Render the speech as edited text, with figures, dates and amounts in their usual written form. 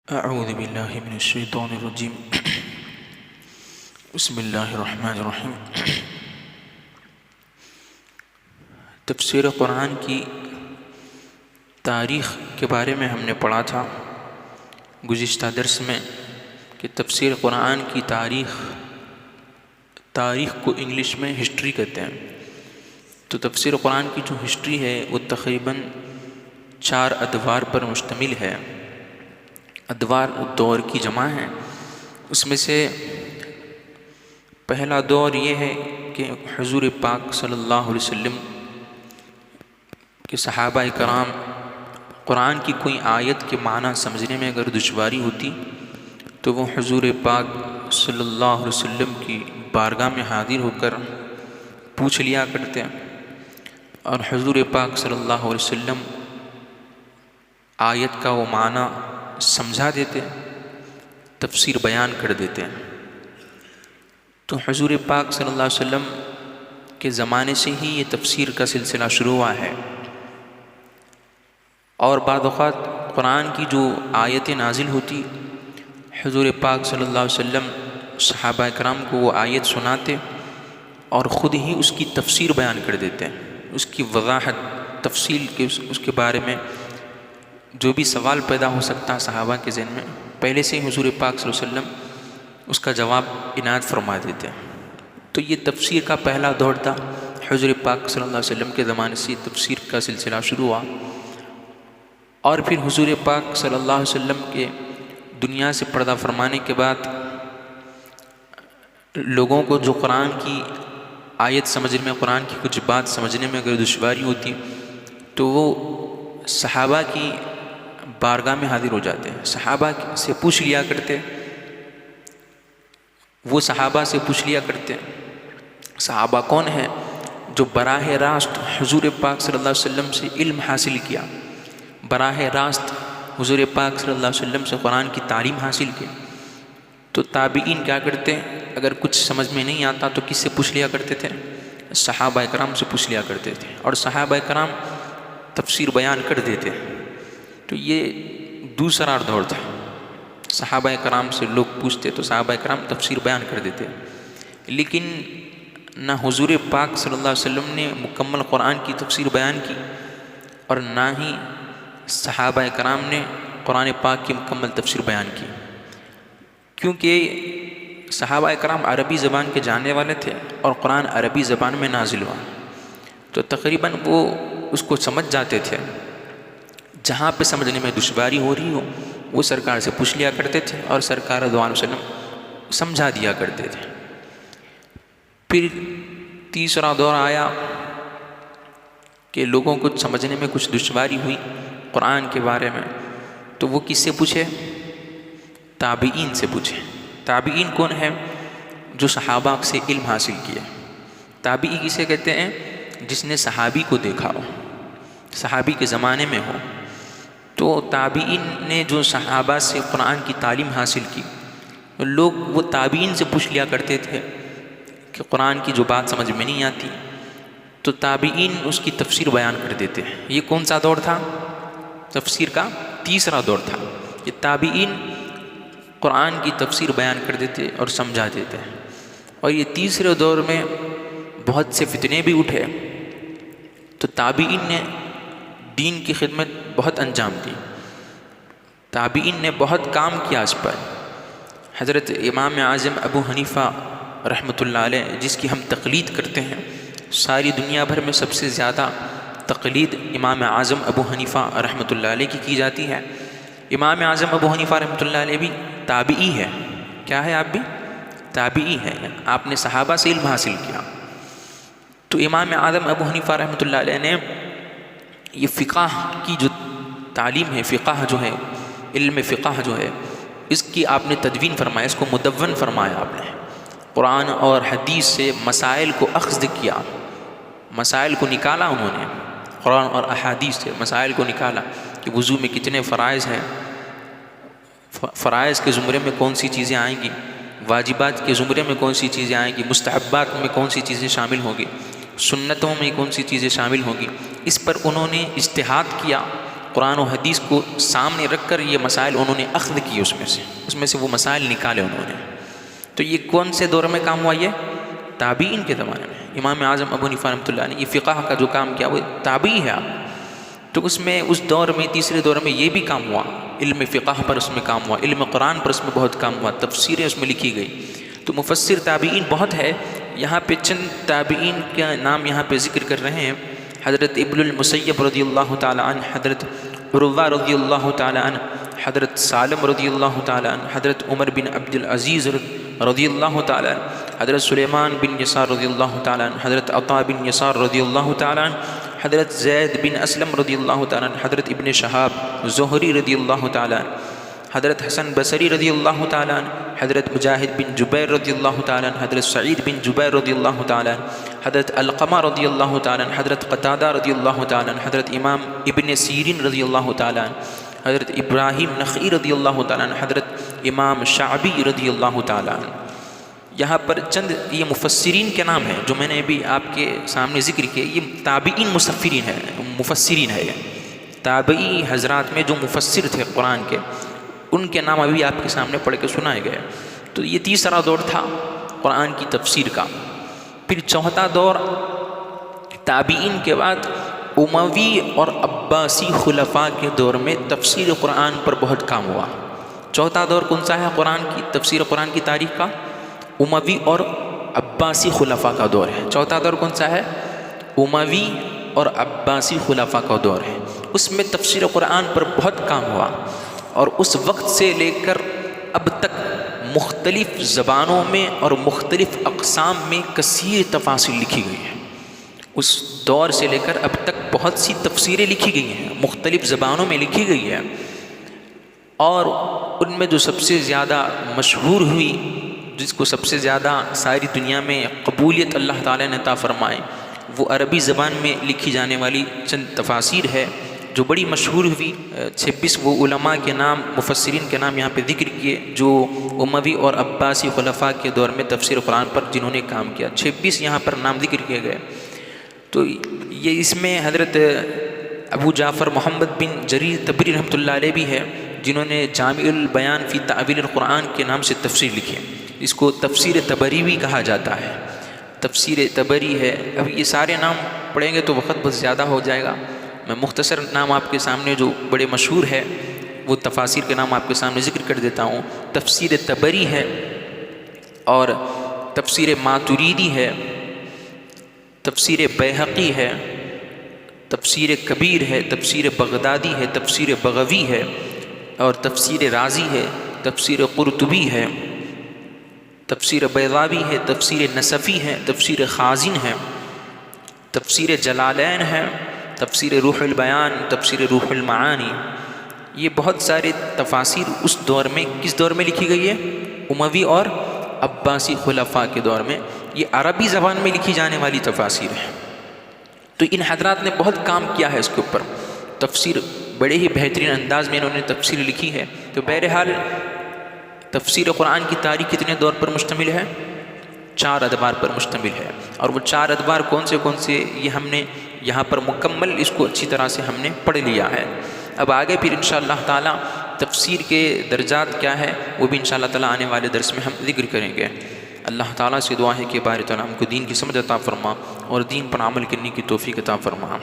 اعوذ باللہ من الشیطان الرجیم بسم اللہ الرحمن الرحیم۔ تفسیر قرآن کی تاریخ کے بارے میں ہم نے پڑھا تھا گزشتہ درس میں کہ تفسیر قرآن کی تاریخ کو انگلش میں ہسٹری کہتے ہیں۔ تو تفسیر قرآن کی جو ہسٹری ہے وہ تقریباً 4 ادوار پر مشتمل ہے۔ ادوار دور کی جمع ہیں، اس میں سے پہلا دور یہ ہے کہ حضور پاک صلی اللہ علیہ وسلم کے صحابہ کرام قرآن کی کوئی آیت کے معنی سمجھنے میں اگر دشواری ہوتی تو وہ حضور پاک صلی اللہ علیہ وسلم کی بارگاہ میں حاضر ہو کر پوچھ لیا کرتے ہیں، اور حضور پاک صلی اللہ علیہ وسلم آیت کا وہ معنی سمجھا دیتے، تفسیر بیان کر دیتے ہیں۔ تو حضور پاک صلی اللہ علیہ وسلم کے زمانے سے ہی یہ تفسیر کا سلسلہ شروع ہوا ہے، اور بعض اوقات قرآن کی جو آیتیں نازل ہوتی حضور پاک صلی اللہ علیہ وسلم صحابہ کرام کو وہ آیت سناتے اور خود ہی اس کی تفسیر بیان کر دیتے ہیں، اس کی وضاحت تفصیل کے اس کے بارے میں جو بھی سوال پیدا ہو سکتا ہے صحابہ کے ذہن میں، پہلے سے ہی حضور پاک صلی اللہ علیہ وسلم اس کا جواب عنایت فرما دیتے ہیں۔ تو یہ تفسیر کا پہلا دور تھا۔ حضور پاک صلی اللہ علیہ وسلم کے زمانے سے تفسیر کا سلسلہ شروع ہوا، اور پھر حضور پاک صلی اللہ علیہ وسلم کے دنیا سے پردہ فرمانے کے بعد لوگوں کو جو قرآن کی آیت سمجھنے میں، قرآن کی کچھ بات سمجھنے میں اگر دشواری ہوتی تو وہ صحابہ کی بارگاہ میں حاضر ہو جاتے ہیں، صحابہ سے پوچھ لیا کرتے، وہ صحابہ سے پوچھ لیا کرتے۔ صحابہ کون ہیں؟ جو براہ راست حضور پاک صلی اللہ علیہ وسلم سے علم حاصل کیا، براہ راست حضور پاک صلی اللہ علیہ وسلم سے قرآن کی تعلیم حاصل کی۔ تو تابعین کیا کرتے ہیں؟ اگر کچھ سمجھ میں نہیں آتا تو کس سے پوچھ لیا کرتے تھے؟ صحابہ کرام سے پوچھ لیا کرتے تھے، اور صحابہ کرام تفسیر بیان کر دیتے۔ تو یہ دوسرا دور تھا، صحابہ کرام سے لوگ پوچھتے تو صحابہ کرام تفسیر بیان کر دیتے۔ لیکن نہ حضور پاک صلی اللہ علیہ وسلم نے مکمل قرآن کی تفسیر بیان کی، اور نہ ہی صحابہ کرام نے قرآن پاک کی مکمل تفسیر بیان کی، کیونکہ صحابہ کرام عربی زبان کے جاننے والے تھے اور قرآن عربی زبان میں نازل ہوا، تو تقریباً وہ اس کو سمجھ جاتے تھے۔ جہاں پہ سمجھنے میں دشواری ہو رہی ہو وہ سرکار سے پوچھ لیا کرتے تھے، اور سرکار رضوان علیہ وسلم سمجھا دیا کرتے تھے۔ پھر تیسرا دور آیا کہ لوگوں کو سمجھنے میں کچھ دشواری ہوئی قرآن کے بارے میں، تو وہ کس سے پوچھے؟ تابعین سے پوچھے۔ تابعین کون ہے؟ جو صحابہ سے علم حاصل کیا۔ تابعی کسے کہتے ہیں؟ جس نے صحابی کو دیکھا ہو، صحابی کے زمانے میں ہو۔ تو تابعین نے جو صحابہ سے قرآن کی تعلیم حاصل کی، لوگ وہ تابعین سے پوچھ لیا کرتے تھے کہ قرآن کی جو بات سمجھ میں نہیں آتی، تو تابعین اس کی تفسیر بیان کر دیتے ہیں۔ یہ کون سا دور تھا؟ تفسیر کا تیسرا دور تھا کہ تابعین قرآن کی تفسیر بیان کر دیتے اور سمجھا دیتے ہیں۔ اور یہ تیسرے دور میں بہت سے فتنے بھی اٹھے، تو تابعین نے دین کی خدمت بہت انجام دی، تابعین نے بہت کام کیا اس پر۔ حضرت امام اعظم ابو حنیفہ رحمۃ اللہ علیہ، جس کی ہم تقلید کرتے ہیں، ساری دنیا بھر میں سب سے زیادہ تقلید امام اعظم ابو حنیفہ رحمۃ اللہ علیہ کی جاتی ہے۔ امام اعظم ابو حنیفہ رحمۃ اللہ علیہ بھی تابعی ہے۔ کیا ہے؟ آپ بھی تابعی ہے، آپ نے صحابہ سے علم حاصل کیا۔ تو امام اعظم ابو حنیفہ رحمۃ اللہ علیہ نے یہ فقہ کی جو تعلیم ہے، فقہ جو ہے، علم فقہ جو ہے، اس کی آپ نے تدوین فرمایا، اس کو مدون فرمایا آپ نے۔ قرآن اور حدیث سے مسائل کو اخذ کیا، مسائل کو نکالا انہوں نے، قرآن اور احادیث سے مسائل کو نکالا کہ وضو میں کتنے فرائض ہیں، فرائض کے زمرے میں کون سی چیزیں آئیں گی، واجبات کے زمرے میں کون سی چیزیں آئیں گی، مستحبات میں کون سی چیزیں شامل ہوں گی، سنتوں میں کون سی چیزیں شامل ہوں گی۔ اس پر انہوں نے اجتہاد کیا قرآن و حدیث کو سامنے رکھ کر یہ مسائل انہوں نے اخذ کیے، اس میں سے وہ مسائل نکالے انہوں نے۔ تو یہ کون سے دور میں کام ہوا؟ یہ تابعین کے زمانے میں۔ امام اعظم ابو حنیفہ رحمۃ اللہ نے یہ فقہ کا جو کام کیا وہ تابعی ہے آپ، تو اس میں اس دور میں تیسرے دور میں یہ بھی کام ہوا، علم فقہ پر اس میں کام ہوا، علم قرآن پر اس میں بہت کام ہوا، تفسیریں اس میں لکھی گئی۔ تو مفسر تابعین بہت ہے، یہاں پہ چند تابعین کا نام یہاں پہ ذکر کر رہے ہیں۔ حضرت ابن المسیب رضی اللہ تعالی عنہ، حضرت عروہ رضی اللہ تعالی عنہ، حضرت سالم رضی اللہ تعالی عنہ، حضرت عمر بن عبد العزیز رضی اللہ تعالی عنہ، حضرت سلیمان بن یسار رضی اللہ تعالی عنہ، حضرت عطا بن یسار رضی اللہ تعالی عنہ، حضرت زید بن اسلم رضی اللہ تعالی عنہ، حضرت ابن شہاب زہری رضی اللہ تعالی عنہ، حضرت حسن بصری رضی اللہ تعالی عنہ، حضرت مجاہد بن جبیر رضی اللہ تعالی عنہ، حضرت سعید بن جبیر رضی اللہ تعالی عنہ، حضرت علقمہ رضی اللہ تعالی عنہ، حضرت قتادہ رضی اللہ تعالی عنہ، حضرت امام ابن سیرین رضی اللہ تعالی عنہ، حضرت ابراہیم نخعی رضی اللہ تعالی عنہ، حضرت امام شعبی رضی اللہ تعالی عنہ۔ یہاں پر چند یہ مفسرین کے نام ہیں جو میں نے ابھی آپ کے سامنے ذکر کیے، یہ تابعین مفسرین ہے یہ تابعی حضرات میں جو مفسر تھے قرآن کے، ان کے نام ابھی آپ کے سامنے پڑھ کے سنائے گئے۔ تو یہ تیسرا دور تھا قرآن کی تفسیر کا۔ پھر چوتھا دور تابعین کے بعد اموی اور عباسی خلفاء کے دور میں تفسیر قرآن پر بہت کام ہوا۔ چوتھا دور کون سا ہے قرآن کی تفسیر قرآن کی تاریخ کا؟ اموی اور عباسی خلفاء کا دور ہے۔ چوتھا دور کون سا ہے؟ اموی اور عباسی خلفاء کا دور ہے۔ اس میں تفسیر قرآن پر بہت کام ہوا، اور اس وقت سے لے کر اب تک مختلف زبانوں میں اور مختلف اقسام میں کثیر تفاسیر لکھی گئی ہیں۔ اس دور سے لے کر اب تک بہت سی تفسیریں لکھی گئی ہیں، مختلف زبانوں میں لکھی گئی ہیں، اور ان میں جو سب سے زیادہ مشہور ہوئی، جس کو سب سے زیادہ ساری دنیا میں قبولیت اللہ تعالیٰ نے عطا فرمائے، وہ عربی زبان میں لکھی جانے والی چند تفاسیر ہے جو بڑی مشہور ہوئی۔ 26 وہ علماء کے نام، مفسرین کے نام یہاں پہ ذکر کیے جو اموی اور عباسی خلفاء کے دور میں تفسیر قرآن پر جنہوں نے کام کیا، 26 یہاں پر نام ذکر کیے گئے۔ تو یہ اس میں حضرت ابو جعفر محمد بن جریر طبری رحمۃ اللہ علیہ بھی ہے، جنہوں نے جامع البیان فی تعویل القرآن کے نام سے تفسیر لکھی ہے۔ اس کو تفسیر طبری بھی کہا جاتا ہے، تفسیر طبری ہے۔ اب یہ سارے نام پڑھیں گے تو وقت بہت زیادہ ہو جائے گا، میں مختصر نام آپ کے سامنے جو بڑے مشہور ہے وہ تفاسیر کے نام آپ کے سامنے ذکر کر دیتا ہوں۔ تفسیر طبری ہے، اور تفسیر ماتریدی ہے، تفسیر بیہقی ہے، تفسیر کبیر ہے، تفسیر بغدادی ہے، تفسیر بغوی ہے، اور تفسیر رازی ہے، تفسیر قرطبی ہے، تفسیر بیضاوی ہے، تفسیر نصفی ہے، تفسیر خازن ہے، تفسیر جلالین ہے، تفسیر روح البیان، تفسیر روح المعانی۔ یہ بہت سارے تفاسیر اس دور میں، کس دور میں لکھی گئی ہے؟ اموی اور عباسی خلفاء کے دور میں۔ یہ عربی زبان میں لکھی جانے والی تفاسیر ہے۔ تو ان حضرات نے بہت کام کیا ہے اس کے اوپر، تفسیر بڑے ہی بہترین انداز میں انہوں نے تفسیر لکھی ہے۔ تو بہرحال تفسیر قرآن کی تاریخ کتنے دور پر مشتمل ہے؟ 4 ادوار پر مشتمل ہے، اور وہ 4 ادوار کون سے یہ ہم نے یہاں پر مکمل اس کو اچھی طرح سے ہم نے پڑھ لیا ہے۔ اب آگے پھر انشاءاللہ تعالی تفسیر کے درجات کیا ہے وہ بھی انشاءاللہ تعالی آنے والے درس میں ہم ذکر کریں گے۔ اللہ تعالیٰ سے دعا ہے کہ باری تعالیٰ ہم کو دین کی سمجھ عطا فرما اور دین پر عمل کرنے کی توفیق عطا فرما۔